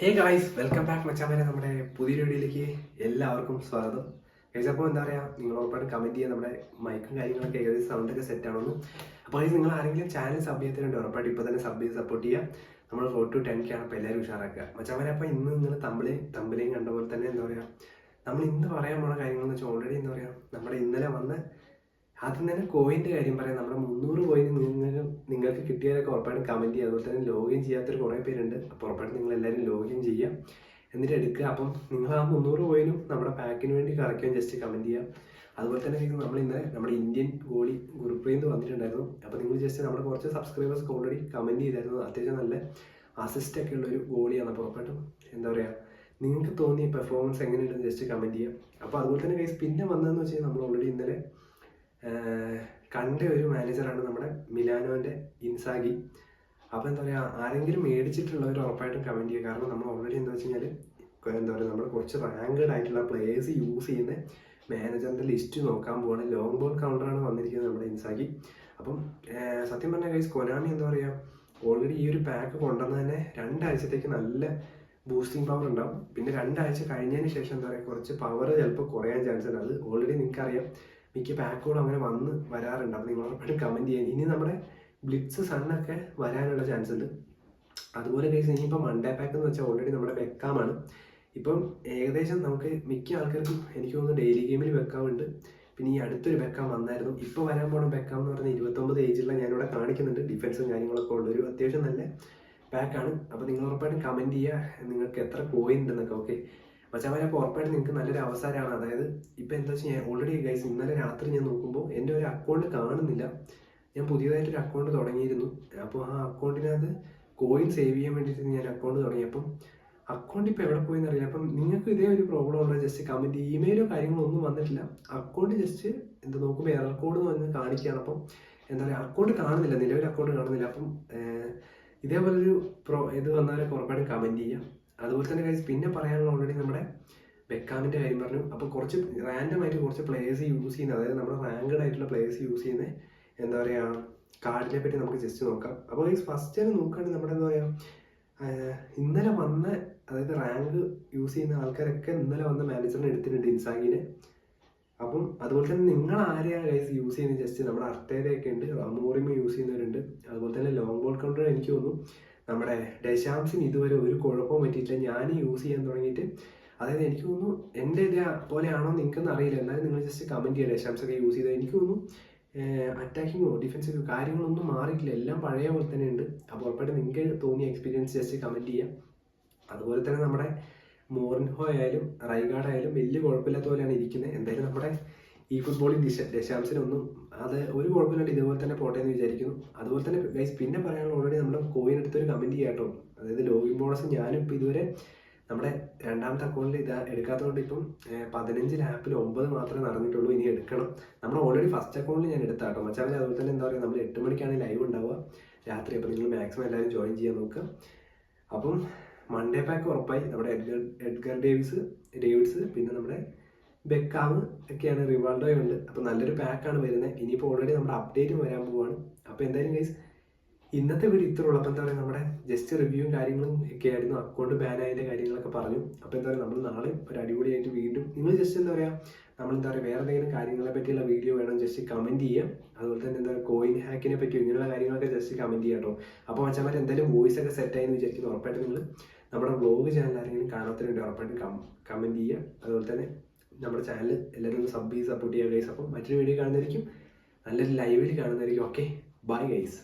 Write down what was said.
Hey guys, welcome back മച്ചാമാരെ. നമ്മുടെ പുതിയ വീഡിയോയിലേക്ക് എല്ലാവർക്കും സ്വാഗതം. ഗൈസ്, അപ്പോൾ എന്താ പറയുക, നിങ്ങൾ ഉറപ്പായിട്ട് കമൻറ്റ് ചെയ്യുക. നമ്മുടെ മൈക്കും കാര്യങ്ങളൊക്കെ ഏകദേശം സൗണ്ടൊക്കെ സെറ്റ് ആണെന്ന്. അപ്പോൾ ഗൈസ്, നിങ്ങൾ ആരെങ്കിലും ചാനൽ സബ് ചെയ്തിട്ടുണ്ട് ഉറപ്പായിട്ട് ഇപ്പോൾ തന്നെ സബ് ചെയ്ത് സപ്പോർട്ട് ചെയ്യുക. നമ്മൾ റോഡ് ടു 10K ആണ്. അപ്പോൾ എല്ലാവരും ഉഷാറാക്കുക മച്ചാമാരെ. അപ്പോൾ ഇന്ന് നിങ്ങൾ തമ്പിലേയും കണ്ട പോലെ തന്നെ എന്താ പറയുക, നമ്മൾ ഇന്ന് പറയാൻ പോണ കാര്യങ്ങളെന്ന് വെച്ചാൽ ഓൾറെഡി എന്താ പറയുക, നമ്മുടെ ഇന്നലെ വന്ന ആദ്യം തന്നെ കോയിൻ്റെ കാര്യം പറയാം. നമ്മുടെ 300 കോയിൻ നിങ്ങൾക്ക് കിട്ടിയാലൊക്കെ ഉറപ്പായിട്ടും കമൻറ്റ് ചെയ്യുക. അതുപോലെ തന്നെ ലോഗിൻ ചെയ്യാത്തൊരു കുറേ പേരുണ്ട്. അപ്പോൾ ഉറപ്പായിട്ടും നിങ്ങൾ എല്ലാവരും ലോഗിൻ ചെയ്യുക, എന്നിട്ട് എടുക്കുക. അപ്പം നിങ്ങൾ ആ 300 കോയിനും നമ്മുടെ പാക്കിന് വേണ്ടി കറക്കാൻ ജസ്റ്റ് കമൻറ്റ് ചെയ്യുക. അതുപോലെ തന്നെ നമ്മൾ ഇന്നലെ നമ്മുടെ ഇന്ത്യൻ ഗോളി ഗുർപ്രീത് വന്നിട്ടുണ്ടായിരുന്നു. അപ്പോൾ നിങ്ങൾ ജസ്റ്റ് നമ്മുടെ കുറച്ച് സബ്സ്ക്രൈബേഴ്സ് ഓൾറെഡി കമൻറ്റ് ചെയ്തായിരുന്നു. അത്യാവശ്യം നല്ല അസിസ്റ്റൊക്കെ ഉള്ളൊരു ഗോളിയാണ്. അപ്പോൾ ഉറപ്പായിട്ടും എന്താ പറയുക, നിങ്ങൾക്ക് തോന്നിയ പെർഫോമൻസ് എങ്ങനെയുണ്ടെന്ന് ജസ്റ്റ് കമൻറ്റ് ചെയ്യുക. അപ്പോൾ അതുപോലെ തന്നെ ഗൈസ്, പിന്നെ വന്നതെന്ന് വെച്ച് കഴിഞ്ഞാൽ നമ്മൾ ഓൾറെഡി ഇന്നലെ കണ്ട ഒരു മാനേജറാണ് നമ്മുടെ മിലാനോൻ്റെ ഇൻസാഗി. അപ്പോൾ എന്താ പറയുക, ആരെങ്കിലും മേടിച്ചിട്ടുള്ളവർ ഉറപ്പായിട്ടും കമൻറ്റ് ചെയ്യുക. കാരണം നമ്മൾ ഓൾറെഡി എന്താ വെച്ച് കഴിഞ്ഞാൽ എന്താ പറയുക, നമ്മൾ കുറച്ച് റാങ്ക്ഡ് ആയിട്ടുള്ള പ്ലേയേഴ്സ് യൂസ് ചെയ്യുന്ന മാനേജറിൻ്റെ ലിസ്റ്റ് നോക്കാൻ പോവാണ്. ലോങ് ബോൾ കൗണ്ടറാണ് വന്നിരിക്കുന്നത് നമ്മുടെ ഇൻസാഗി. അപ്പം സത്യം പറഞ്ഞാൽ ഗൈസ്, കൊനാമി എന്താ പറയുക, ഓൾറെഡി ഈ ഒരു പാക്ക് കൊണ്ടുവന്ന് തന്നെ 2 ആഴ്ചത്തേക്ക് നല്ല ബൂസ്റ്റിംഗ് പവർ ഉണ്ടാവും. പിന്നെ 2 ആഴ്ച കഴിഞ്ഞതിന് ശേഷം എന്താ പറയുക, കുറച്ച് പവർ ചിലപ്പോൾ കുറയാൻ ചാൻസ് ഉണ്ട്. അത് ഓൾറെഡി നിങ്ങൾക്കറിയാം, മിക്ക പാക്കുകളും അങ്ങനെ വരാറുണ്ട്. അപ്പോൾ നിങ്ങൾ ഉറപ്പായിട്ടും കമൻറ്റ് ചെയ്യാൻ. ഇനി നമ്മുടെ ബ്ലിറ്റ്സ് സണ്ണൊക്കെ വരാനുള്ള ചാൻസ് ഉണ്ട്. അതുപോലെ കേസ് ഇനിയിപ്പോൾ മൺഡേ പാക്ക് എന്ന് വെച്ചാൽ ഓൾറെഡി നമ്മുടെ ബെക്കാമാണ്. ഇപ്പം ഏകദേശം നമുക്ക് മിക്ക ആൾക്കാർക്കും എനിക്ക് തോന്നുന്നു ഡെയിലി ഗെയിമിൽ ബെക്കാമുണ്ട്. പിന്നെ ഈ അടുത്തൊരു ബെക്കാം വന്നായിരുന്നു. ഇപ്പോൾ വരാൻ പോകണം ബെക്കാം എന്ന് പറഞ്ഞാൽ 29 ഏജുള്ള ഞാനിവിടെ കാണിക്കുന്നുണ്ട്. ഡിഫൻസും കാര്യങ്ങളൊക്കെ ഉള്ളൊരു അത്യാവശ്യം നല്ല പാക്കാണ്. അപ്പോൾ നിങ്ങൾ ഉറപ്പായിട്ടും കമൻറ്റ് ചെയ്യുക നിങ്ങൾക്ക് എത്ര കോയിൻ ഉണ്ടെന്നൊക്കെ. ഓക്കെ മച്ചാമാരെ, അപ്പോൾ ഉറപ്പായിട്ട് നിങ്ങൾക്ക് നല്ലൊരു അവസരമാണ്. അതായത് ഇപ്പോൾ എന്താ വെച്ചാൽ ഞാൻ ഓൾറെഡി ഗൈസ് ഇന്നലെ രാത്രി ഞാൻ നോക്കുമ്പോൾ എൻ്റെ ഒരു അക്കൗണ്ട് കാണുന്നില്ല. ഞാൻ പുതിയതായിട്ടൊരു അക്കൗണ്ട് തുടങ്ങിയിരുന്നു. അപ്പോൾ ആ അക്കൗണ്ടിനകത്ത് കോയിൻ സേവ് ചെയ്യാൻ വേണ്ടിയിട്ട് ഞാൻ അക്കൗണ്ട് തുടങ്ങി. അപ്പം അക്കൗണ്ട് ഇപ്പോൾ എവിടെ പോയെന്ന് അറിയില്ല. അപ്പം നിങ്ങൾക്ക് ഇതേ ഒരു പ്രോബ്ലം ഉള്ളത് ജസ്റ്റ് കമൻറ്റ്, ഇമെയിലോ കാര്യങ്ങളോ ഒന്നും വന്നിട്ടില്ല. അക്കൗണ്ട് ജസ്റ്റ് എന്താ നോക്കുമ്പോൾ എറർ കോഡ് എന്ന് പറഞ്ഞ് കാണിക്കുകയാണ്. അപ്പം എന്താ പറയുക, അക്കൗണ്ട് കാണുന്നില്ല, നിലവിൽ അക്കൗണ്ട് കാണുന്നില്ല. അപ്പം ഇതേപോലൊരു ഇത് വന്നാലൊക്കെ ഉറപ്പായിട്ടും കമൻറ്റ് ചെയ്യാം. അതുപോലെ തന്നെ ഗൈസ്, പിന്നെ പറയാനുള്ള ഓൾറെഡി നമ്മുടെ ബെക്കാമിൻ്റെ കാര്യം പറഞ്ഞു. അപ്പോൾ കുറച്ച് റാൻഡമായിട്ട് കുറച്ച് പ്ലേയേഴ്സ് യൂസ് ചെയ്യുന്നത്, അതായത് നമ്മുടെ റാങ്ക്ഡ് ആയിട്ടുള്ള പ്ലേയേഴ്സ് യൂസ് ചെയ്യുന്ന എന്താ പറയുക കാർഡിനെ പറ്റി നമുക്ക് ജസ്റ്റ് നോക്കാം. അപ്പോൾ ഗൈസ്, ഫസ്റ്റ് തന്നെ നോക്കുകയാണെങ്കിൽ നമ്മുടെ എന്താ പറയുക, ഇന്നലെ വന്ന അതായത് റാങ്ക് യൂസ് ചെയ്യുന്ന ആൾക്കാരൊക്കെ ഇന്നലെ വന്ന മാനേജറിനെ എടുത്തിട്ടുണ്ട്, ഇൻസാഗിനെ. അപ്പം അതുപോലെ തന്നെ നിങ്ങൾ ആരെയാണ് ഗൈസ് യൂസ് ചെയ്യുന്നത്, ജസ്റ്റ് നമ്മുടെ അർട്ടേരയൊക്കെ ഉണ്ട്, റമോറിമ യൂസ് ചെയ്യുന്നവരുണ്ട്. അതുപോലെ തന്നെ ലോങ് ബോൾ കൗണ്ടർ എനിക്ക് തോന്നുന്നു നമ്മുടെ ഡെഷാംസിന് ഇതുവരെ ഒരു കുഴപ്പവും പറ്റിയിട്ടില്ല. ഞാൻ യൂസ് ചെയ്യാൻ തുടങ്ങിയിട്ട്, അതായത് എനിക്ക് തോന്നുന്നു എൻ്റെ ഇതേ പോലെയാണോ നിങ്ങൾക്കൊന്നും അറിയില്ല. എന്നാലും നിങ്ങൾ ജസ്റ്റ് കമൻറ്റ് ചെയ്യുക. ഡെഷാംസ് ഒക്കെ യൂസ് ചെയ്താൽ എനിക്ക് തോന്നുന്നു അറ്റാക്കിങ്ങോ ഡിഫൻസീവോ കാര്യങ്ങളൊന്നും മാറിയിട്ടില്ല, എല്ലാം പഴയ പോലെ തന്നെ ഉണ്ട്. അപ്പോൾ ഉറപ്പായിട്ട് നിങ്ങൾക്ക് തോന്നിയ എക്സ്പീരിയൻസ് ജസ്റ്റ് കമൻറ്റ് ചെയ്യാം. അതുപോലെ തന്നെ നമ്മുടെ മോറിൻഹോ ആയാലും റൈഗാർഡ് ആയാലും വലിയ കുഴപ്പമില്ലാത്ത പോലെയാണ് ഇരിക്കുന്നത്. എന്തായാലും നമ്മുടെ ഈ ഫുട്ബോളിൽ ഡെഷാംസിനൊന്നും അത് ഒരു കുഴപ്പമില്ലാണ്ട് ഇതുപോലെ തന്നെ പോട്ടെ എന്ന് വിചാരിക്കുന്നു. അതുപോലെ തന്നെ ഗൈസ്, പിന്നെ പറയാനുള്ള ഓൾറെഡി നമ്മുടെ കോയിൻ എടുത്തൊരു കമൻറ്റ് ചെയ്യാം കേട്ടോ. അതായത് ലോഗിൻ ബോണസ് ഞാനും ഇപ്പോൾ ഇതുവരെ നമ്മുടെ രണ്ടാമത്തെ അക്കൗണ്ടിൽ ഇത് എടുക്കാത്തതുകൊണ്ട് ഇപ്പം 15 ആപ്പിൽ 9 മാത്രമേ നടന്നിട്ടുള്ളൂ. ഇനി എടുക്കണം. നമ്മൾ ഓൾറെഡി ഫസ്റ്റ് അക്കൗണ്ടിൽ ഞാൻ എടുത്താട്ടോ മച്ചാൽ. അതുപോലെ തന്നെ എന്താ പറയുക, നമ്മൾ 8 മണിക്കാണ് ലൈവ് ഉണ്ടാവുക രാത്രി. അപ്പോൾ നിങ്ങൾ മാക്സിമം എല്ലാവരും ജോയിൻ ചെയ്യാൻ നോക്കുക. അപ്പം മൺഡേ പാക്ക് ഉറപ്പായി. നമ്മുടെ എഡ്ഗർ ഡേവിഡ്സ് പിന്നെ നമ്മുടെ ബെക്കാമ് ഒക്കെയാണ്, റിവാൾഡോയുണ്ട്. അപ്പോൾ നല്ലൊരു പാക്കാണ് വരുന്നത്. ഇനിയിപ്പോൾ ഓൾറെഡി നമ്മുടെ അപ്ഡേറ്റും വരാൻ പോവുകയാണ്. അപ്പോൾ എന്തായാലും ഗൈസ്, ഇന്നത്തെ വീഡിയോ ഇത്ര ഉള്ളൂ. അപ്പോൾ എന്താ പറയുക, നമ്മുടെ ജസ്റ്റ് റിവ്യൂവും കാര്യങ്ങളും ഒക്കെ ആയിരുന്നു. അക്കൗണ്ട് ബാൻ ആയതിൻ്റെ കാര്യങ്ങളൊക്കെ പറഞ്ഞു. അപ്പോൾ എന്താ പറയുക, നമ്മൾ നാളെ ഒരു അടിപൊളിയായിട്ട് വീണ്ടും നിങ്ങൾ ജസ്റ്റ് എന്താ പറയുക, നമ്മളെന്താ പറയുക, വേറെ എന്തെങ്കിലും കാര്യങ്ങളെ പറ്റിയുള്ള വീഡിയോ വേണം ജസ്റ്റ് കമൻറ്റ് ചെയ്യാം. അതുപോലെ തന്നെ എന്താ പറയുക, കോയിൻ ഹാക്കിനെ പറ്റിയോ ഇങ്ങനെയുള്ള കാര്യങ്ങളൊക്കെ ജസ്റ്റ് കമൻറ്റ് ചെയ്യാം കേട്ടോ. അപ്പോൾ മച്ചാന്മാർ എന്തായാലും വോയിസ് ഒക്കെ സെറ്റായെന്ന് വിചാരിക്കുന്നു. ഉറപ്പായിട്ട് നിങ്ങൾ നമ്മുടെ വ്ളോഗ് ചാനൽ ആരെങ്കിലും കാണാത്തതിന് വേണ്ടി ഉറപ്പായിട്ട് കമൻറ്റ് ചെയ്യുക. അതുപോലെ തന്നെ നമ്മുടെ ചാനൽ എല്ലാവരും ഒന്ന് സബ് ചെയ്ത് സപ്പോർട്ട് ചെയ്യുക ഗൈസ്. അപ്പം മറ്റൊരു വീഡിയോ കാണുന്നതായിരിക്കും, നല്ലൊരു ലൈവിൽ കാണുന്നതായിരിക്കും. Okay, bye guys.